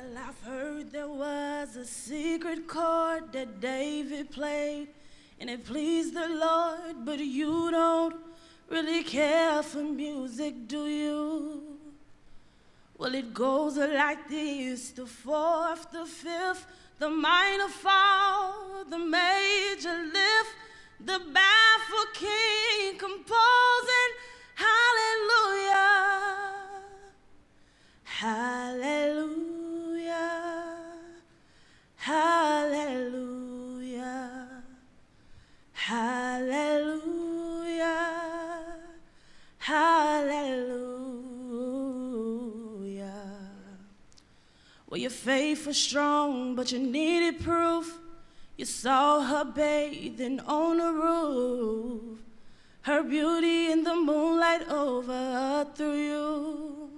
Well, I've heard there was a secret chord that David played, and it pleased the Lord, but you don't really care for music, do you? Well, it goes like this: the fourth, the fifth, the minor fall, the major lift, the baffled king composing hallelujah, hallelujah, hallelujah, hallelujah, hallelujah. Well, your faith was strong, but you needed proof. You saw her bathing on the roof, her beauty in the moonlight overthrew you.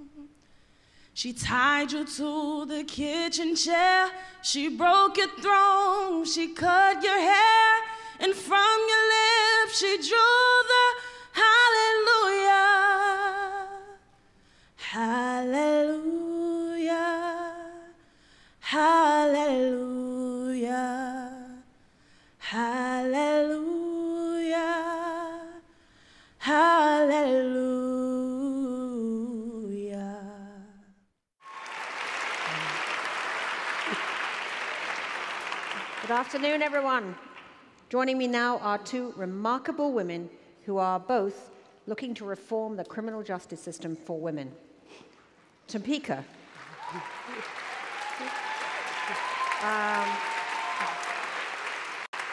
She tied you to the kitchen chair, she broke your throne, she cut your hair, and from your lips she drew the hallelujah, hallelujah, hallelujah, hallelujah, hallelujah. Good afternoon, everyone. Joining me now are two remarkable women who are both looking to reform the criminal justice system for women. Topeka.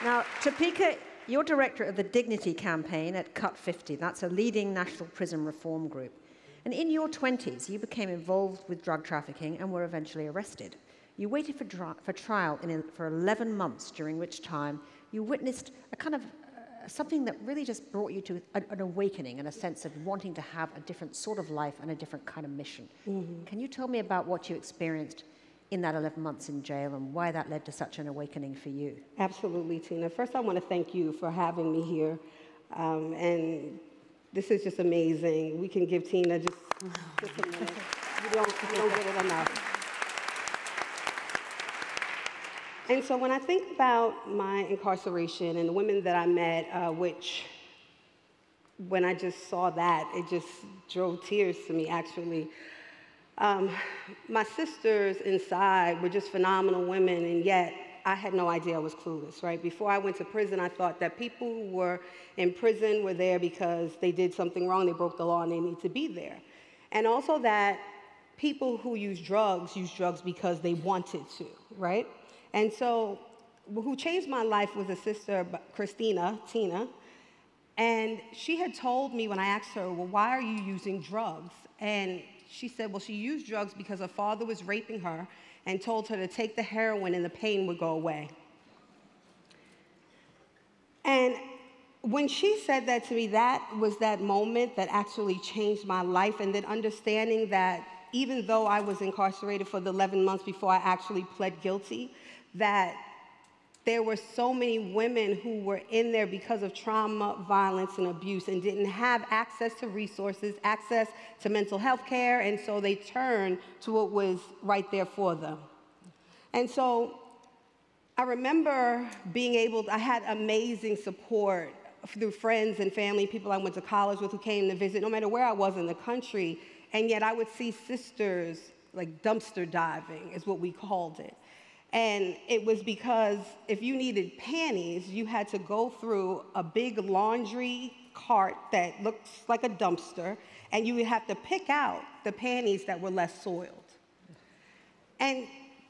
Now, Topeka, you're director of the Dignity Campaign at Cut 50. That's a leading national prison reform group. And in your 20s, you became involved with drug trafficking and were eventually arrested. You waited for trial for 11 months, during which time you witnessed a kind of something that really just brought you to an awakening and a sense of wanting to have a different sort of life and a different kind of mission. Mm-hmm. Can you tell me about what you experienced in that 11 months in jail and why that led to such an awakening for you? Absolutely, Tina. First, I want to thank you for having me here. And this is just amazing. We can give Tina just a minute. You don't get it enough. And so when I think about my incarceration and the women that I met, which when I just saw that, it just drove tears to me, actually. My sisters inside were just phenomenal women, and yet I had no idea I was clueless, right? Before I went to prison, I thought that people who were in prison were there because they did something wrong, they broke the law, and they need to be there. And also that people who use drugs because they wanted to, right? And so who changed my life was a sister, Tina, and she had told me when I asked her, well, why are you using drugs? And she said, well, she used drugs because her father was raping her and told her to take the heroin and the pain would go away. And when she said that to me, that was that moment that actually changed my life, and then understanding that even though I was incarcerated for the 11 months before I actually pled guilty, that there were so many women who were in there because of trauma, violence, and abuse and didn't have access to resources, access to mental health care, and so they turned to what was right there for them. And so I remember I had amazing support through friends and family, people I went to college with who came to visit, no matter where I was in the country, and yet I would see sisters like dumpster diving is what we called it. And it was because if you needed panties, you had to go through a big laundry cart that looks like a dumpster, and you would have to pick out the panties that were less soiled. And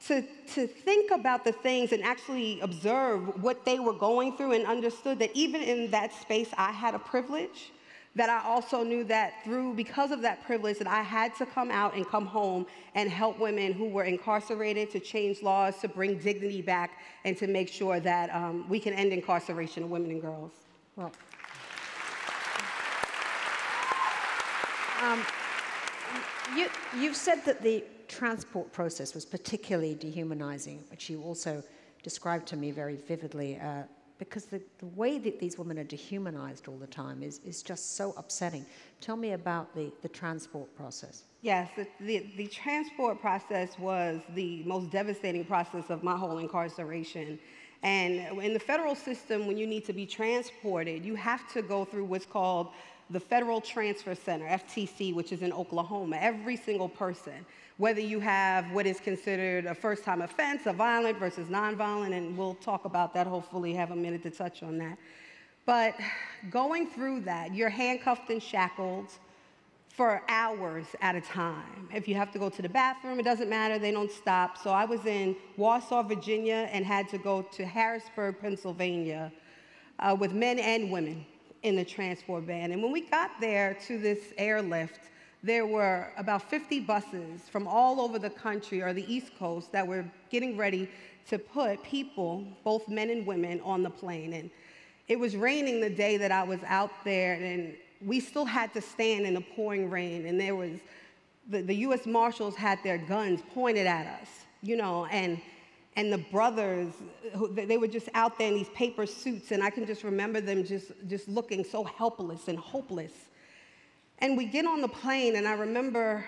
to think about the things and actually observe what they were going through and understood that even in that space I had a privilege, that I also knew that because of that privilege, that I had to come out and come home and help women who were incarcerated, to change laws, to bring dignity back, and to make sure that we can end incarceration of women and girls. Well, you've said that the transport process was particularly dehumanizing, which you also described to me very vividly because the way that these women are dehumanized all the time is just so upsetting. Tell me about the transport process. Yes, the transport process was the most devastating process of my whole incarceration. And in the federal system, when you need to be transported, you have to go through what's called the Federal Transfer Center, FTC, which is in Oklahoma. Every single person, whether you have what is considered a first-time offense, a violent versus nonviolent, and we'll talk about that, hopefully have a minute to touch on that. But going through that, you're handcuffed and shackled for hours at a time. If you have to go to the bathroom, it doesn't matter, they don't stop. So I was in Warsaw, Virginia, and had to go to Harrisburg, Pennsylvania, with men and women in the transport van. And when we got there to this airlift, there were about 50 buses from all over the country or the East Coast that were getting ready to put people, both men and women, on the plane. And it was raining the day that I was out there, and we still had to stand in the pouring rain, and there was, the U.S. Marshals had their guns pointed at us, you know, and the brothers, they were just out there in these paper suits, and I can just remember them just looking so helpless and hopeless. And we get on the plane, and I remember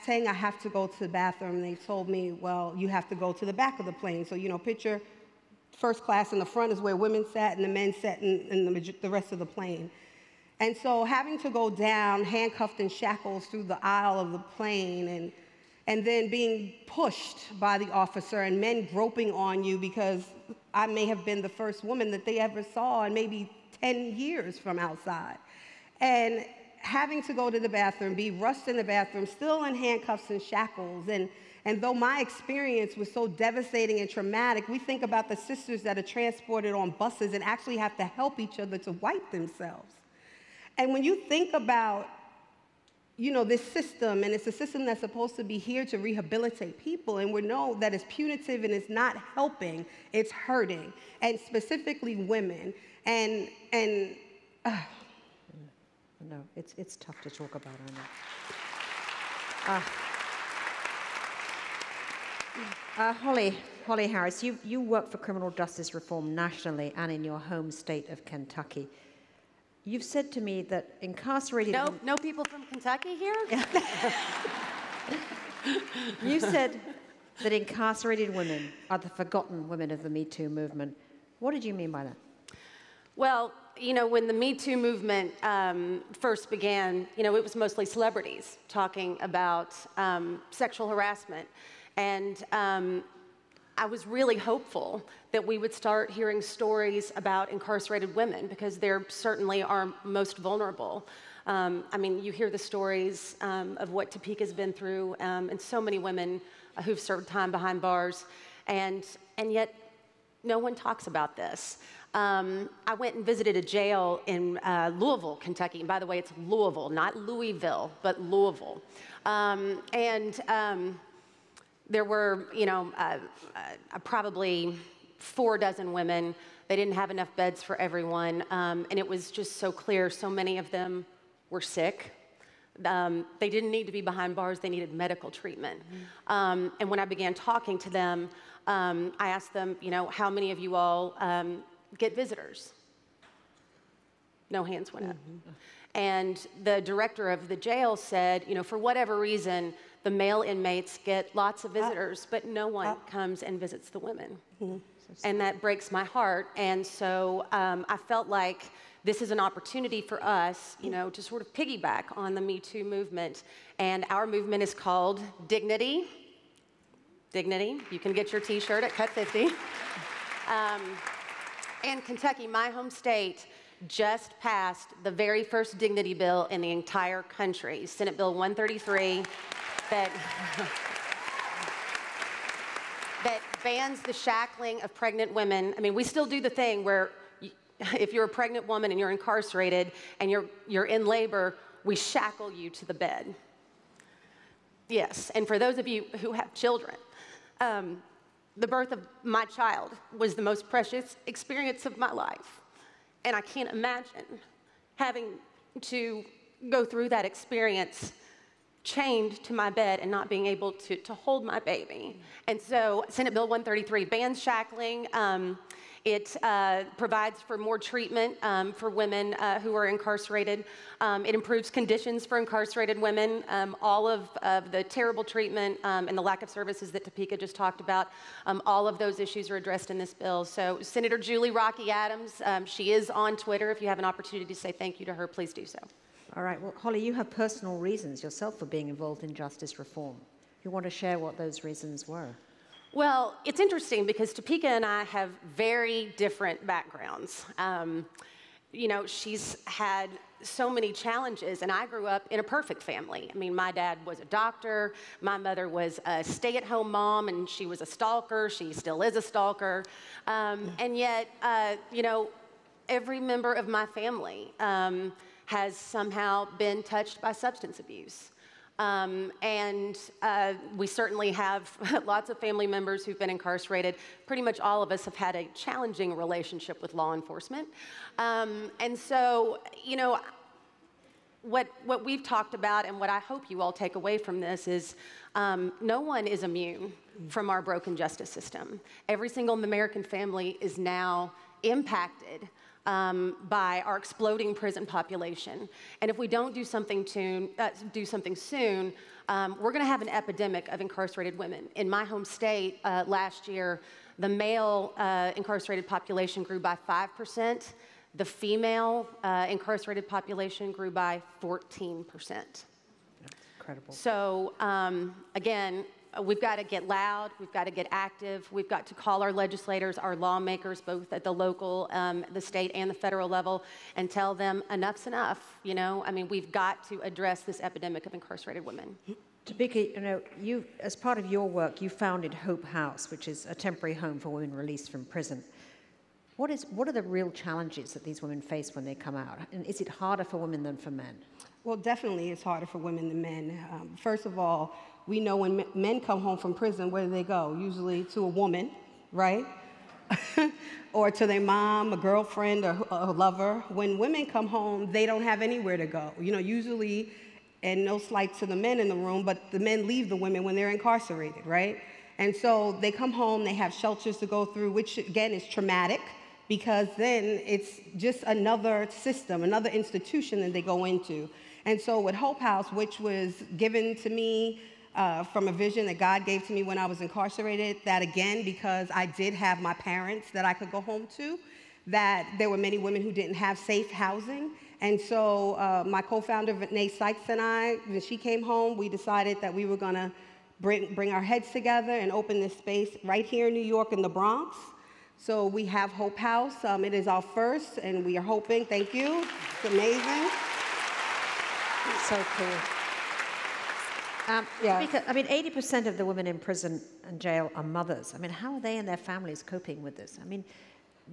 saying I have to go to the bathroom, and they told me, well, you have to go to the back of the plane. So, you know, picture first class in the front is where women sat, and the men sat in the rest of the plane. And so having to go down, handcuffed in shackles through the aisle of the plane, and then being pushed by the officer and men groping on you because I may have been the first woman that they ever saw in maybe 10 years from outside. And having to go to the bathroom, be rushed in the bathroom, still in handcuffs and shackles. And though my experience was so devastating and traumatic, we think about the sisters that are transported on buses and actually have to help each other to wipe themselves. And when you think about, you know, this system, and it's a system that's supposed to be here to rehabilitate people, and we know that it's punitive and it's not helping, it's hurting, and specifically women. And no, it's tough to talk about, I know. Holly Harris, you work for criminal justice reform nationally and in your home state of Kentucky. You've said to me that incarcerated... No people from Kentucky here? You said that incarcerated women are the forgotten women of the Me Too movement. What did you mean by that? Well, you know, when the Me Too movement first began, you know, it was mostly celebrities talking about sexual harassment. And I was really hopeful that we would start hearing stories about incarcerated women because they're certainly our most vulnerable. I mean, you hear the stories of what Topeka's been through and so many women who've served time behind bars, and yet no one talks about this. I went and visited a jail in Louisville, Kentucky. And by the way, it's Louisville, not Louisville, but Louisville. There were, you know, probably 4 dozen women. They didn't have enough beds for everyone. And it was just so clear so many of them were sick. They didn't need to be behind bars. They needed medical treatment. And when I began talking to them, I asked them, you know, how many of you all get visitors? No hands went up. And the director of the jail said, you know, for whatever reason, the male inmates get lots of visitors, but no one comes and visits the women. And that breaks my heart. And so I felt like this is an opportunity for us, you know, to sort of piggyback on the Me Too movement. And our movement is called Dignity. Dignity. You can get your T-shirt at Cut 50. And Kentucky, my home state, just passed the very first dignity bill in the entire country, Senate Bill 133, that bans the shackling of pregnant women. I mean, we still do the thing where if you're a pregnant woman and you're incarcerated and you're in labor, we shackle you to the bed. Yes, and for those of you who have children, the birth of my child was the most precious experience of my life. And I can't imagine having to go through that experience chained to my bed and not being able to hold my baby. And so Senate Bill 133 bans shackling. It provides for more treatment for women who are incarcerated. It improves conditions for incarcerated women. All of the terrible treatment and the lack of services that Topeka just talked about, all of those issues are addressed in this bill. So Senator Julie Rocky Adams, she is on Twitter. If you have an opportunity to say thank you to her, please do so. All right. Well, Holly, you have personal reasons yourself for being involved in justice reform. You want to share what those reasons were? Well, it's interesting because Topeka and I have very different backgrounds. You know, she's had so many challenges, and I grew up in a perfect family. I mean, my dad was a doctor, my mother was a stay-at-home mom, and she was a stalker. She still is a stalker. And yet, you know, every member of my family has somehow been touched by substance abuse. We certainly have lots of family members who've been incarcerated. Pretty much all of us have had a challenging relationship with law enforcement. And so, you know, what we've talked about and what I hope you all take away from this is no one is immune from our broken justice system. Every single American family is now impacted by our exploding prison population. And if we don't do something soon, we're going to have an epidemic of incarcerated women. In my home state, last year, the male incarcerated population grew by 5%. The female incarcerated population grew by 14%. That's incredible. So, again, we've got to get loud, we've got to get active, we've got to call our legislators, our lawmakers, both at the local, the state, and the federal level, and tell them enough's enough, you know? I mean, we've got to address this epidemic of incarcerated women. Topeka, you know, you, as part of your work, you founded Hope House, which is a temporary home for women released from prison. What are the real challenges that these women face when they come out? And is it harder for women than for men? Well, definitely it's harder for women than men. First of all, we know when men come home from prison, where do they go? Usually to a woman, right? Or to their mom, a girlfriend, or a lover. When women come home, they don't have anywhere to go. You know, usually, and no slight to the men in the room, but the men leave the women when they're incarcerated, right? And so they come home, they have shelters to go through, which again is traumatic, because then it's just another system, another institution that they go into. And so with Hope House, which was given to me from a vision that God gave to me when I was incarcerated, that again, because I did have my parents that I could go home to, that there were many women who didn't have safe housing. And so my co-founder, Vinay Sykes, and I, when she came home, we decided that we were gonna bring our heads together and open this space right here in New York in the Bronx. So we have Hope House. It is our first, and we are hoping, thank you, it's amazing. It's so cool. Yeah. Because, I mean, 80% of the women in prison and jail are mothers. I mean, how are they and their families coping with this? I mean,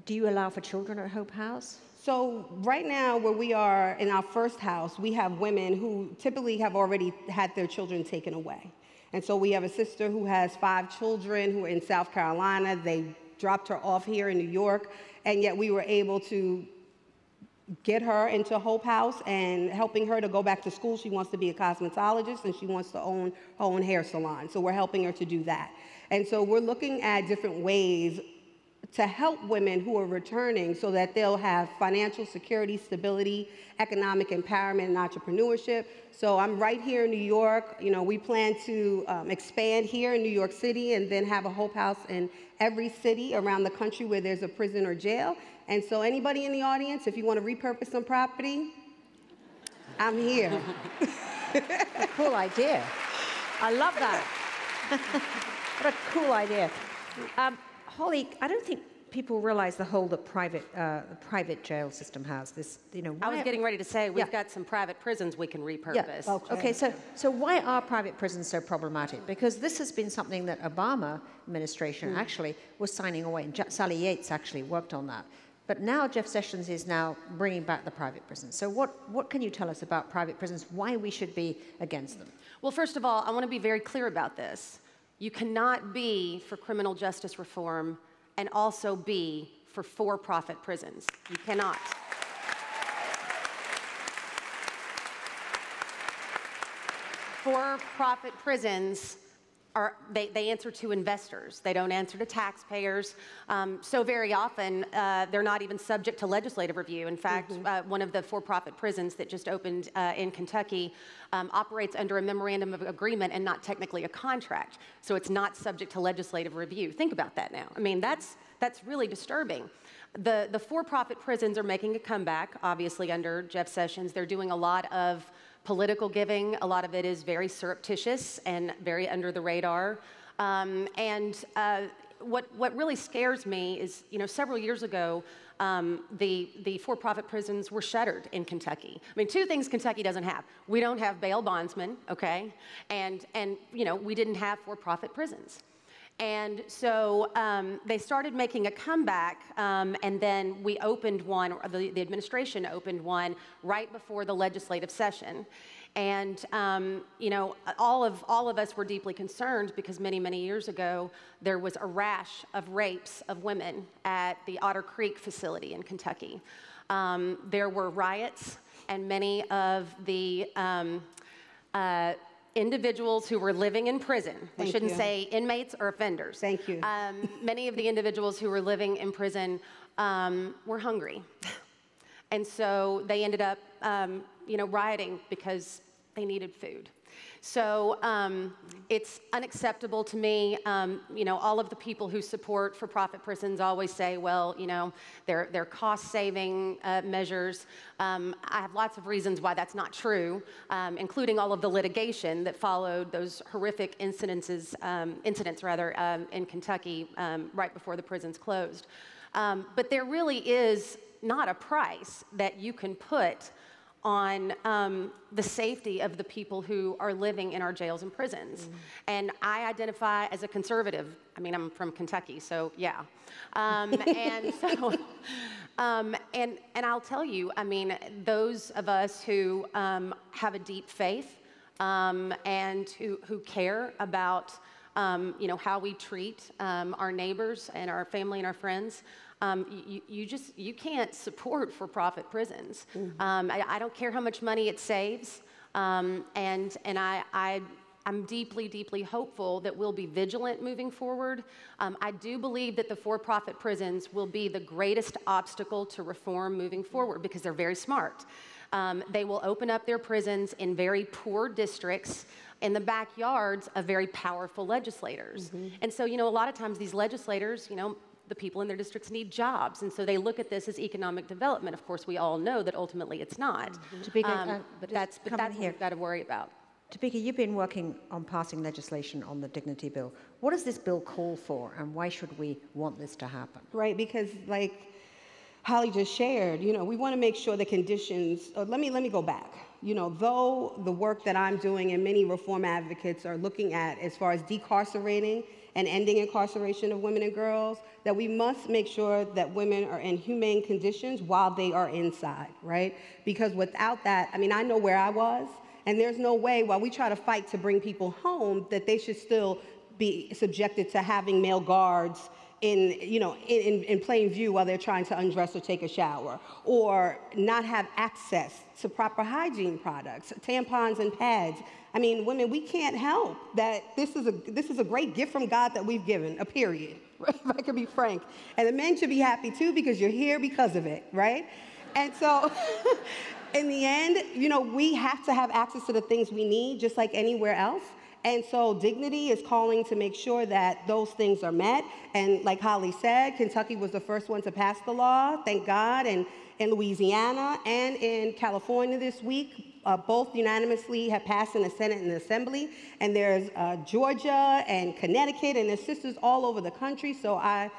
do you allow for children at Hope House? So right now, where we are in our first house, we have women who typically have already had their children taken away. And so we have a sister who has 5 children who are in South Carolina. They dropped her off here in New York, and yet we were able to get her into Hope House and helping her to go back to school. She wants to be a cosmetologist, and she wants to own her own hair salon. So we're helping her to do that. And so we're looking at different ways to help women who are returning so that they'll have financial security, stability, economic empowerment, and entrepreneurship. So I'm right here in New York. You know, we plan to expand here in New York City and then have a Hope House in every city around the country where there's a prison or jail. And so anybody in the audience, if you want to repurpose some property, I'm here. A cool idea. I love that. What a cool idea. Holly, I don't think people realize the hold that private jail system has. This, you know. I was getting ready to say we've got some private prisons we can repurpose. Yeah. Okay. So why are private prisons so problematic? Because this has been something that Obama administration actually was signing away, and Sally Yates actually worked on that. But now Jeff Sessions is now bringing back the private prisons. So what can you tell us about private prisons? Why we should be against them? Well, first of all, I want to be very clear about this. You cannot be for criminal justice reform and also be for for-profit prisons. You cannot. 'Cause For-profit prisons they answer to investors. They don't answer to taxpayers. So very often, they're not even subject to legislative review. In fact, one of the for-profit prisons that just opened in Kentucky operates under a memorandum of agreement and not technically a contract. So it's not subject to legislative review. Think about that now. I mean, that's really disturbing. The for-profit prisons are making a comeback, obviously, under Jeff Sessions. They're doing a lot of political giving. A lot of it is very surreptitious and very under the radar. What really scares me is, several years ago, the for-profit prisons were shuttered in Kentucky. I mean, two things Kentucky doesn't have. We don't have bail bondsmen, okay? And we didn't have for-profit prisons. And so they started making a comeback, and then we opened one, or the administration opened one right before the legislative session. And all of us were deeply concerned because many years ago there was a rash of rapes of women at the Otter Creek facility in Kentucky. There were riots, and many of the individuals who were living in prison. We shouldn't say inmates or offenders. Thank you. Many of the individuals who were living in prison were hungry. And so they ended up, rioting because they needed food. So it's unacceptable to me. All of the people who support for-profit prisons always say, well, they're cost-saving measures. I have lots of reasons why that's not true, including all of the litigation that followed those horrific incidents in Kentucky right before the prisons closed. But there really is not a price that you can put on the safety of the people who are living in our jails and prisons. And I identify as a conservative. I mean, I'm from Kentucky, so yeah. And I'll tell you, I mean, those of us who have a deep faith and who care about how we treat our neighbors and our family and our friends, you can't support for-profit prisons. I don't care how much money it saves, and I'm deeply hopeful that we'll be vigilant moving forward. I do believe that the for-profit prisons will be the greatest obstacle to reform moving forward because they're very smart. They will open up their prisons in very poor districts in the backyards of very powerful legislators. And so, a lot of times these legislators, the people in their districts need jobs, and so they look at this as economic development. Of course, we all know that ultimately it's not. But that's what we've got to worry about. Topeka, you've been working on passing legislation on the Dignity Bill. What does this bill call for, and why should we want this to happen? Right, because like Holly just shared, we want to make sure the conditions. Let me go back. Though the work that I'm doing and many reform advocates are looking at as far as decarcerating and ending incarceration of women and girls, that we must make sure that women are in humane conditions while they are inside, right? Because without that, I mean, I know where I was, and there's no way while we try to fight to bring people home that they should still be subjected to having male guards in plain view while they're trying to undress or take a shower, or not have access to proper hygiene products, tampons and pads. I mean, women, we can't help that this is a great gift from God that we've given, a period, right? If I could be frank. And the men should be happy too because you're here because of it, right? And so in the end, we have to have access to the things we need just like anywhere else. And so Dignity is calling to make sure that those things are met. And like Holly said, Kentucky was the first one to pass the law, thank God, and in Louisiana and in California this week, both unanimously have passed in the Senate and the Assembly. And there's Georgia and Connecticut, and there's sisters all over the country. So I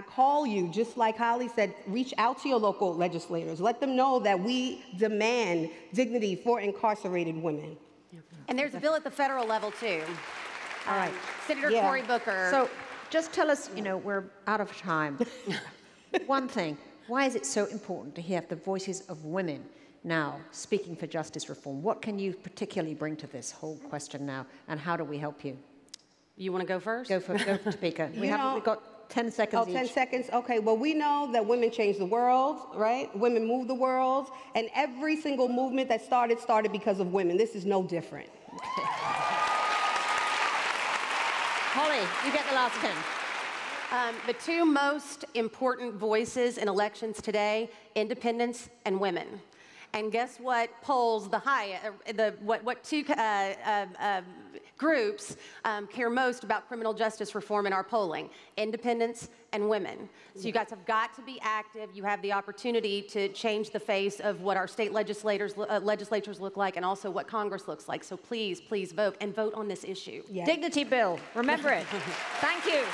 call you, just like Holly said, reach out to your local legislators. Let them know that we demand dignity for incarcerated women. And there's a bill at the federal level, too. All right. Senator Cory Booker. So just tell us, we're out of time. One thing, why is it so important to hear the voices of women now speaking for justice reform? What can you particularly bring to this whole question now, and how do we help you? You want to go first? Go for Topeka. We've got 10 seconds each. 10 seconds? Okay, well, we know that women change the world, right? Women move the world, and every single movement that started because of women. This is no different. Holly, you get the last 10. The two most important voices in elections today, independents and women. And guess what polls what two groups care most about criminal justice reform in our polling? Independents and women. So you guys have got to be active. You have the opportunity to change the face of what our state legislators look like and also what Congress looks like. So please, please vote and vote on this issue. Yeah. Dignity Bill. Remember it. Thank you.